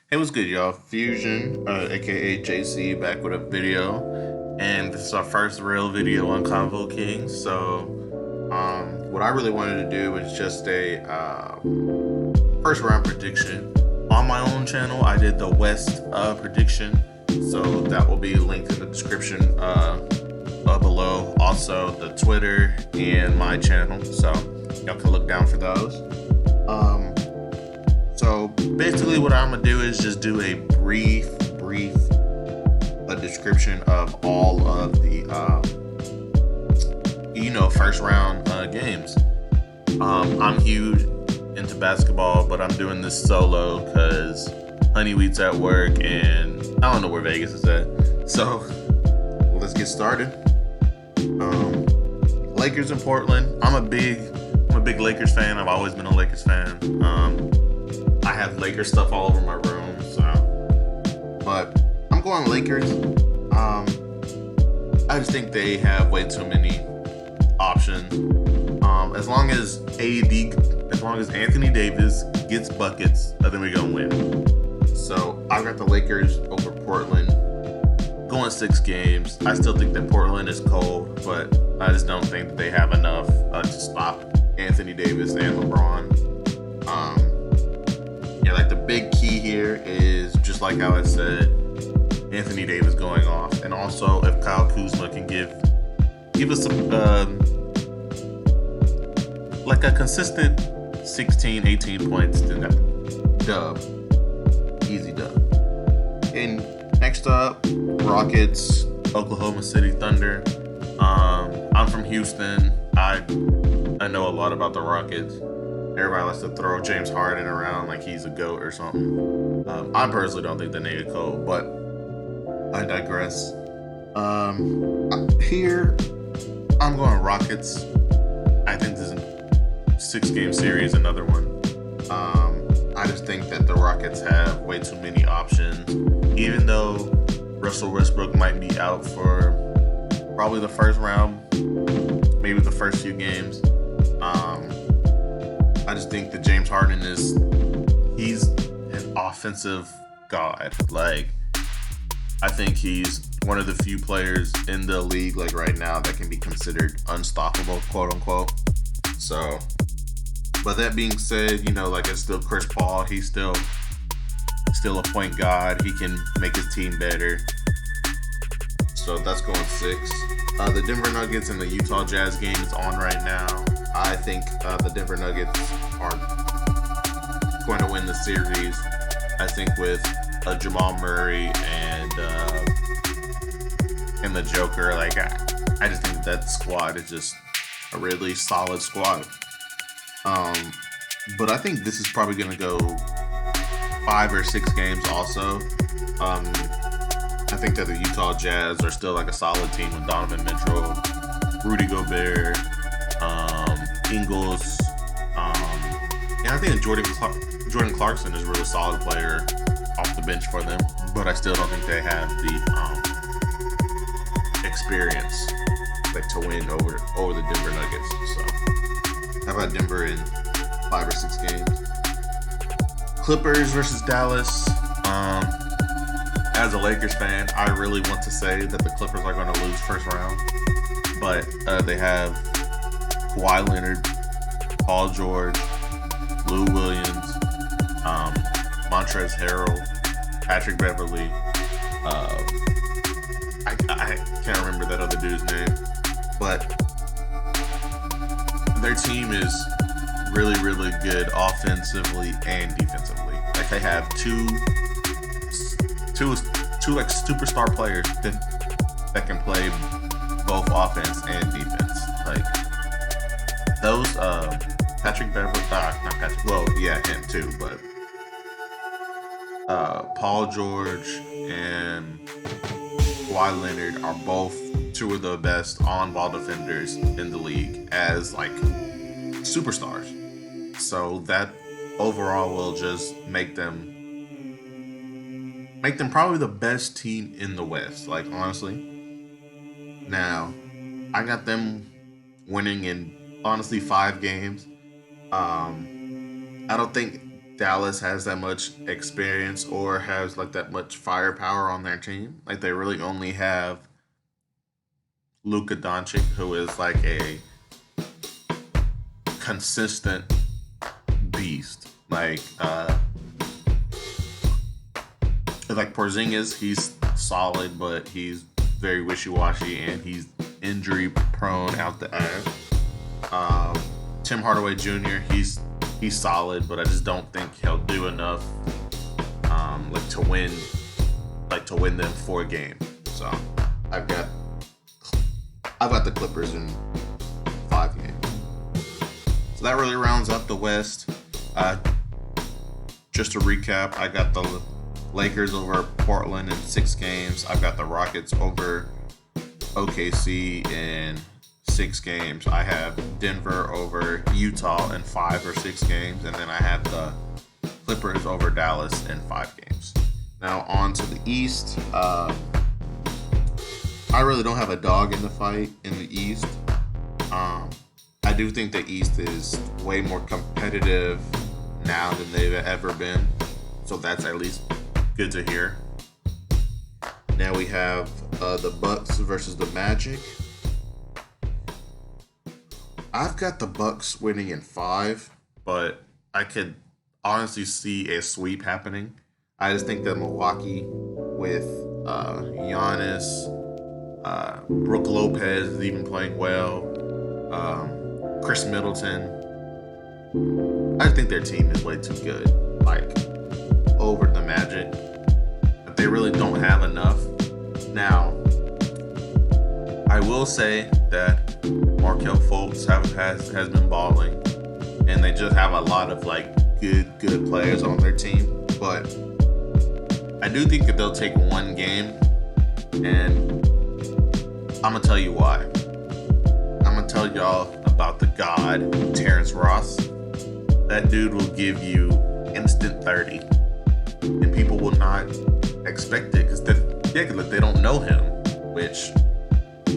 Hey, what's good, y'all? Fusion, aka JC, back with a video, and this is our first real video on Convo King. What I really wanted to do was just a first round prediction on my own channel. I did the West prediction, so that will be linked in the description below. Also, the Twitter and my channel, so y'all can look down for those. Um, so basically, what I'm gonna do is just do a brief a description of all of the first round games. I'm huge into basketball, but I'm doing this solo because Honeyweed's at work and I don't know where Vegas is at. So let's get started. Um, Lakers in Portland. I'm a big Lakers fan. I've always been a Lakers fan. I have Lakers stuff all over my room, but I'm going Lakers. I just think they have way too many options. As long as as long as Anthony Davis gets buckets, I think we're gonna win. So I've got the Lakers over Portland, going 6 games. I still think that Portland is cold, but I just don't think that they have enough to stop Anthony Davis and LeBron. Yeah, like the big key here is just like how I said, Anthony Davis going off, and also if Kyle Kuzma can give us some like a consistent 16, 18 points, then that dub, easy dub. And next up, Rockets, Oklahoma City Thunder. I'm from Houston. I know a lot about the Rockets. Everybody likes to throw James Harden around like he's a goat or something. I personally don't think they need a coach, but I digress. Here I'm going Rockets. I think this is a 6 game series, another one. I just think that the Rockets have way too many options. Even though Russell Westbrook might be out for probably the first round, maybe the first few games. I just think that James Harden he's an offensive god. Like, I think he's one of the few players in the league, like right now, that can be considered unstoppable, quote unquote. So, but that being said, like it's still Chris Paul. He's still a point guard. He can make his team better. So that's going 6. The Denver Nuggets and the Utah Jazz game is on right now. I think the Denver Nuggets are going to win the series. I think with Jamal Murray and the Joker, like I just think that squad is just a really solid squad. But I think this is probably going to go 5 or 6 games. Also, I think that the Utah Jazz are still like a solid team with Donovan Mitchell, Rudy Gobert, Ingles, and I think that Jordan Clarkson is a really solid player off the bench for them. But I still don't think they have the experience like to win over the Denver Nuggets. So how about Denver in 5 or 6 games? Clippers versus Dallas. As a Lakers fan, I really want to say that the Clippers are going to lose first round, but they have Kawhi Leonard, Paul George, Lou Williams, Montrezl Harrell, Patrick Beverly. I can't remember that other dude's name, but their team is really, really good offensively and defensively. Like they have two like superstar players that can play both offense and defense. Like those Patrick Beverly, not Patrick. Well, yeah, him too, but Paul George and Kawhi Leonard are both 2 of the best on-ball defenders in the league as like superstars. So that overall will just make them probably the best team in the West. Like honestly, now I got them winning in honestly 5 games. I don't think Dallas has that much experience or has like that much firepower on their team. Like they really only have Luka Doncic, who is like a consistent beast. Like Porzingis, he's solid, but he's very wishy-washy and he's injury prone out the ass. Tim Hardaway Jr. He's solid, but I just don't think he'll do enough to win them 4 games. So I've got the Clippers in 5 games. So that really rounds up the West. Just to recap, I got the Lakers over Portland in 6 games. I've got the Rockets over OKC in 6 games. I have Denver over Utah in 5 or 6 games, and then I have the Clippers over Dallas in 5 games. Now on to the East. I really don't have a dog in the fight in the East. I do think the East is way more competitive now than they've ever been, so that's at least good to hear. Now we have the Bucks versus the Magic. I've got the Bucks winning in 5, but I could honestly see a sweep happening. I just think that Milwaukee with Giannis, Brook Lopez is even playing well, Chris Middleton. I think their team is way too good, over the Magic. But they really don't have enough. Now, I will say that Markelle Fultz has been balling, and they just have a lot of good players on their team. But I do think that they'll take 1 game, and I'm gonna tell you why. I'm gonna tell y'all about the God Terrence Ross. That dude will give you instant 30, and people will not expect it because they don't know him, which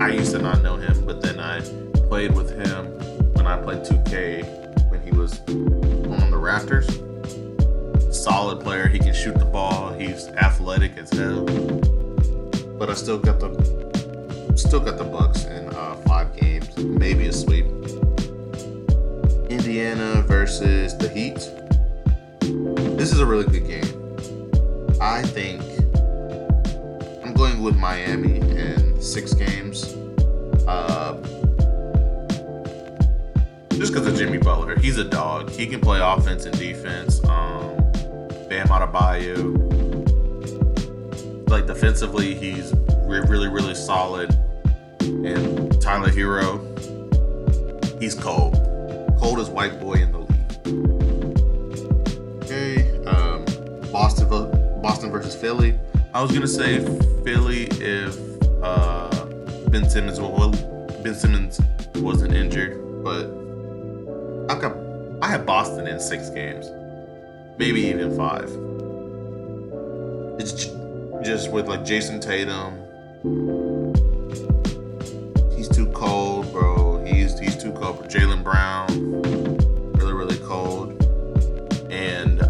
I used to not know him, but then I played with him when I played 2K when he was on the Raptors. Solid player. He can shoot the ball. He's athletic as hell. But I still got the Bucks in 5 games, maybe a sweep. Indiana versus the Heat. This is a really good game. I think I'm going with Miami in 6 games. Just because of Jimmy Butler. He's a dog. He can play offense and defense. Bam Adebayo. Defensively, he's really, really solid. And Tyler Hero, he's cold. Coldest white boy in the league. Okay. Boston versus Philly. I was gonna say Philly if Ben Simmons wasn't injured, but I have Boston in 6 games, maybe even 5. It's just with Jason Tatum. He's too cold, bro. He's too cold. Jaylen Brown, really, really cold. And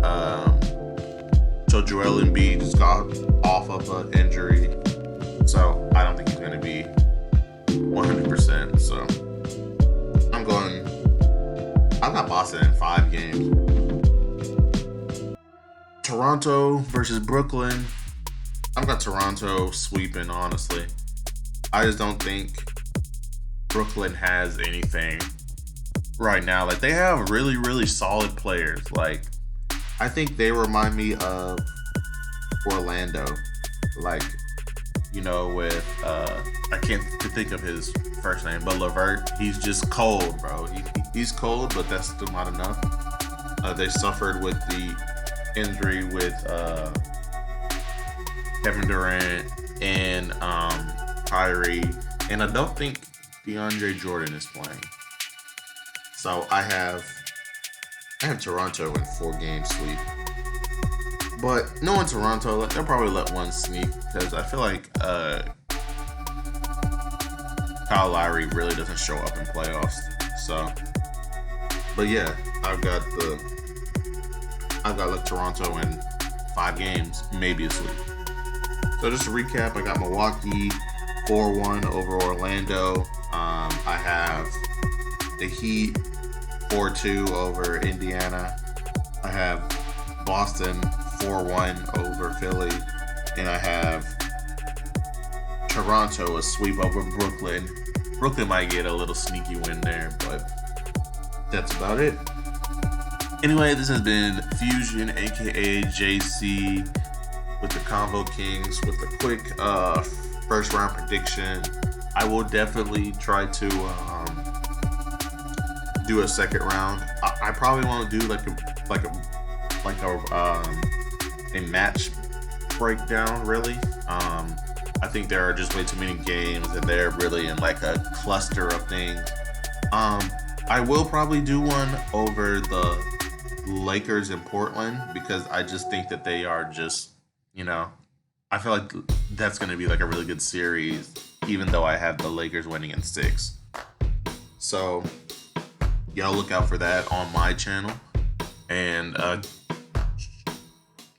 so Joel Embiid just got off of an injury, so I don't think he's going to be 100%. So I've got Boston in 5 games. Toronto versus Brooklyn. I've got Toronto sweeping, honestly. I just don't think Brooklyn has anything right now. They have really, really solid players. I think they remind me of Orlando. With I can't think of his first name, but LeVert. He's just cold, bro. He's cold, but that's still not enough. They suffered with the injury with Kevin Durant and Kyrie, and I don't think DeAndre Jordan is playing. So I have Toronto in 4 game sweep. But knowing Toronto, they'll probably let one sneak because I feel like Kyle Lowry really doesn't show up in playoffs. So, but yeah, I've got I've got like Toronto in 5 games, maybe a sweep. So just to recap, I got Milwaukee 4-1 over Orlando. I have the Heat 4-2 over Indiana. I have Boston 4-1 over Philly. And I have Toronto a sweep over Brooklyn. Brooklyn might get a little sneaky win there, but that's about it. Anyway, this has been Fusion, aka JC, with the Convo Kings with a quick first round prediction. I will definitely try to do a second round. I probably want to do like a match breakdown. Really, I think there are just way too many games, and they're really in like a cluster of things. I will probably do one over the Lakers in Portland because I just think that they are just, I feel like that's going to be like a really good series, even though I have the Lakers winning in 6. So, y'all look out for that on my channel. And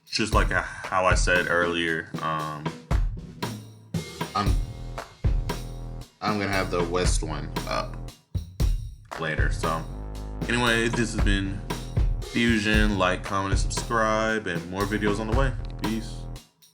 just like how I said earlier, I'm going to have the West one up later. So, anyway, this has been Fusion. Like, comment, and subscribe, and more videos on the way. Peace.